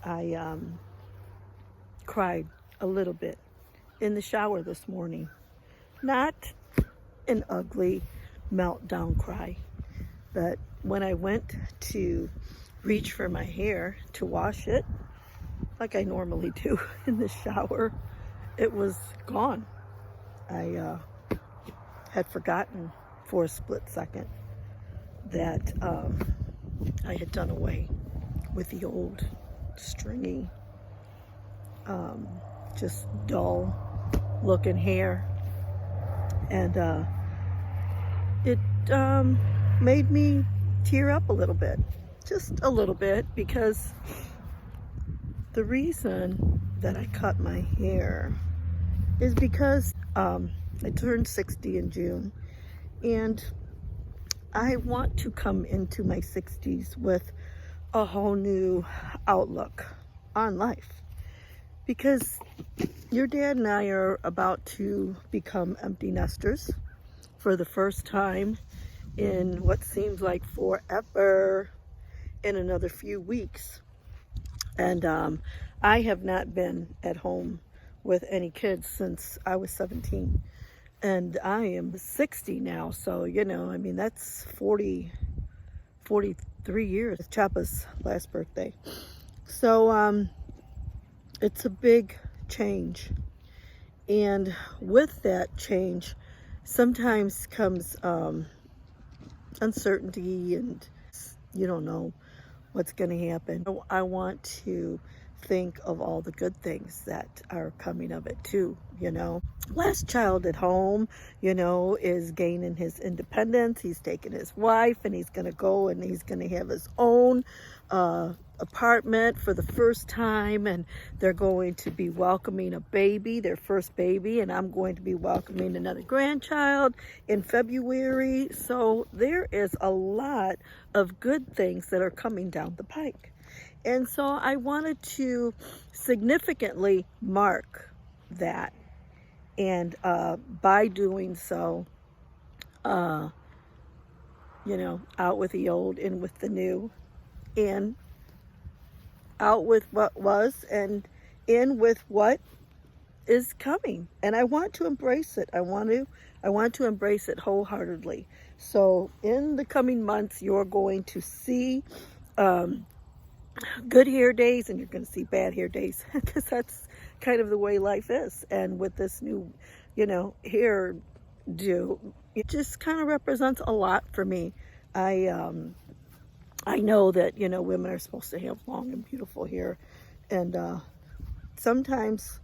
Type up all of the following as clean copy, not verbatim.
I cried a little bit in the shower this morning. Not an ugly meltdown cry, but when I went to reach for my hair to wash it, like I normally do in the shower, it was gone. I had forgotten for a split second that I had done away with the old stringy, just dull looking hair. And it made me tear up a little bit, just a little bit, because the reason that I cut my hair is because I turned 60 in June, and I want to come into my 60s with a whole new outlook on life, because your dad and I are about to become empty nesters for the first time in what seems like forever, in another few weeks. And I have not been at home with any kids since I was 17. And I am 60 now, so, you know, I mean, that's 43 years. Chappa's last birthday. So it's a big change. And with that change, sometimes comes uncertainty, and you don't know what's going to happen. I want to think of all the good things that are coming of it too, you know. Last child at home, you know, is gaining his independence. He's taking his wife, and he's going to go and he's going to have his own apartment for the first time, and they're going to be welcoming a baby, their first baby, and I'm going to be welcoming another grandchild in February. So there is a lot of good things that are coming down the pike. And so I wanted to significantly mark that. And by doing so, you know, out with the old, in with the new, and out with what was and in with what is coming. And I want to embrace it. I want to embrace it wholeheartedly. So in the coming months, you're going to see good hair days, and you're going to see bad hair days, because that's kind of the way life is. And with this new, you know, hair do, it just kind of represents a lot for me. I know that, you know, women are supposed to have long and beautiful hair, and sometimes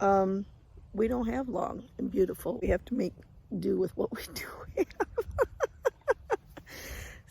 we don't have long and beautiful. We have to make do with what we do have.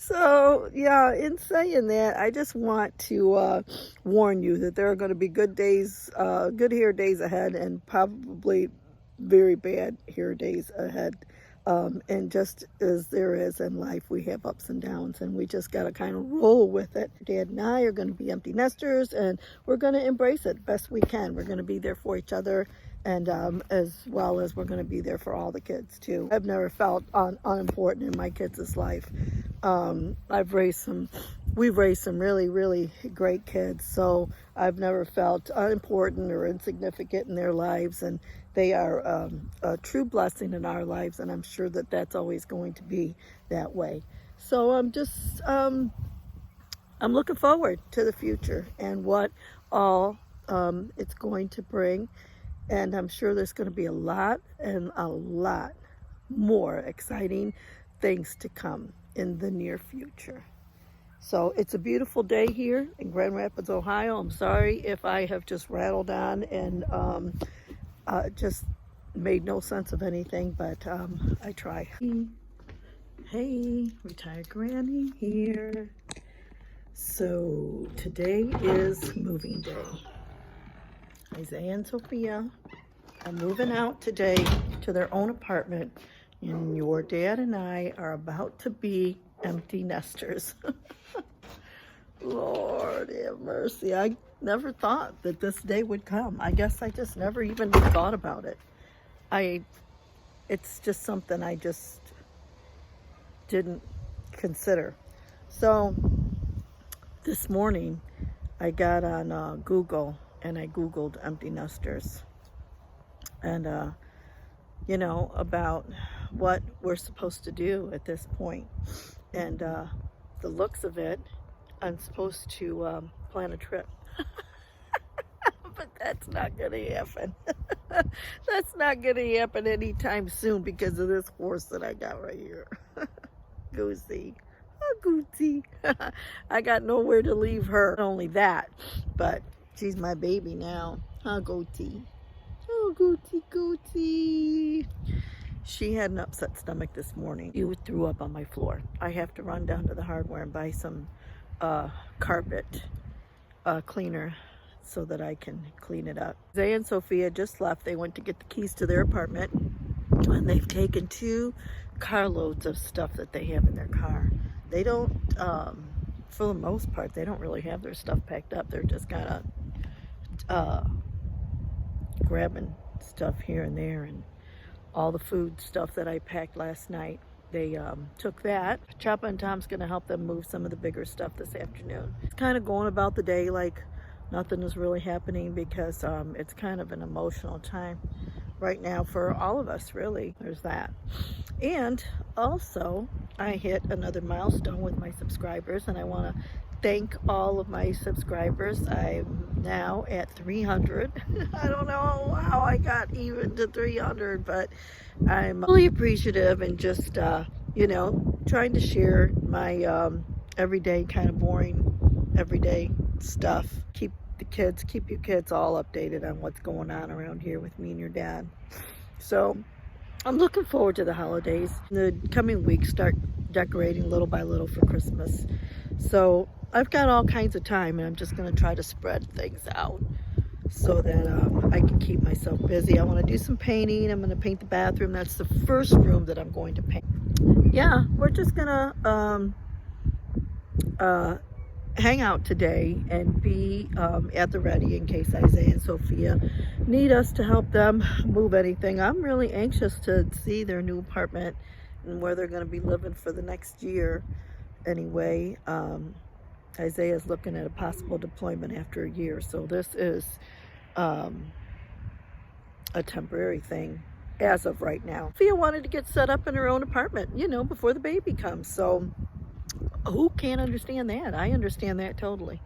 So, yeah, in saying that, I just want to warn you that there are going to be good days, good hair days ahead, and probably very bad hair days ahead. And just as there is in life, we have ups and downs, and we just got to kind of roll with it. Dad and I are going to be empty nesters, and we're going to embrace it best we can. We're going to be there for each other, and as well as we're going to be there for all the kids too. I've never felt unimportant in my kids' life. We've raised some really, really great kids, so I've never felt unimportant or insignificant in their lives, and they are a true blessing in our lives, and I'm sure that that's always going to be that way. So I'm looking forward to the future and what all it's going to bring, and I'm sure there's going to be a lot and a lot more exciting things to come in the near future. So it's a beautiful day here in Grand Rapids, Ohio. I'm sorry if I have just rattled on and just made no sense of anything, but I try. Hey, retired granny here. So today is moving day. Isaiah and Sophia are moving out today to their own apartment, and your dad and I are about to be empty nesters. Lord have mercy. I never thought that this day would come. I guess I just never even thought about it. It's just something I just didn't consider. So this morning I got on Google and I Googled empty nesters and, about what we're supposed to do at this point. And the looks of it, I'm supposed to plan a trip. But that's not going to happen. That's not going to happen anytime soon because of this horse that I got right here. Goosey. Oh, Goosey. I got nowhere to leave her. Not only that, but she's my baby now. Huh, Goosey? Oh, Goosey, Goosey. She had an upset stomach this morning. She threw up on my floor. I have to run down to the hardware and buy some carpet cleaner so that I can clean it up. Zay and Sophia just left. They went to get the keys to their apartment, and they've taken 2 carloads of stuff that they have in their car. They don't, for the most part, they don't really have their stuff packed up. They're just kind of grabbing stuff here and there, and all the food stuff that I packed last night, they took that. Choppa and Tom's going to help them move some of the bigger stuff this afternoon. It's kind of going about the day like nothing is really happening because it's kind of an emotional time right now for all of us, really. There's that. And also, I hit another milestone with my subscribers, and I want to thank all of my subscribers. I'm now at 300. I don't know how I got even to 300, but I'm really appreciative and just, trying to share my everyday kind of boring everyday stuff. Keep your kids all updated on what's going on around here with me and your dad. So I'm looking forward to the holidays. In the coming weeks, start decorating little by little for Christmas. So I've got all kinds of time, and I'm just going to try to spread things out so that I can keep myself busy. I want to do some painting. I'm going to paint the bathroom. That's the first room that I'm going to paint. Yeah, we're just going to hang out today and be at the ready in case Isaiah and Sophia need us to help them move anything. I'm really anxious to see their new apartment and where they're going to be living for the next year anyway. Isaiah's looking at a possible deployment after a year, so this is a temporary thing as of right now. Sophia wanted to get set up in her own apartment, before the baby comes, so who can't understand that? I understand that totally.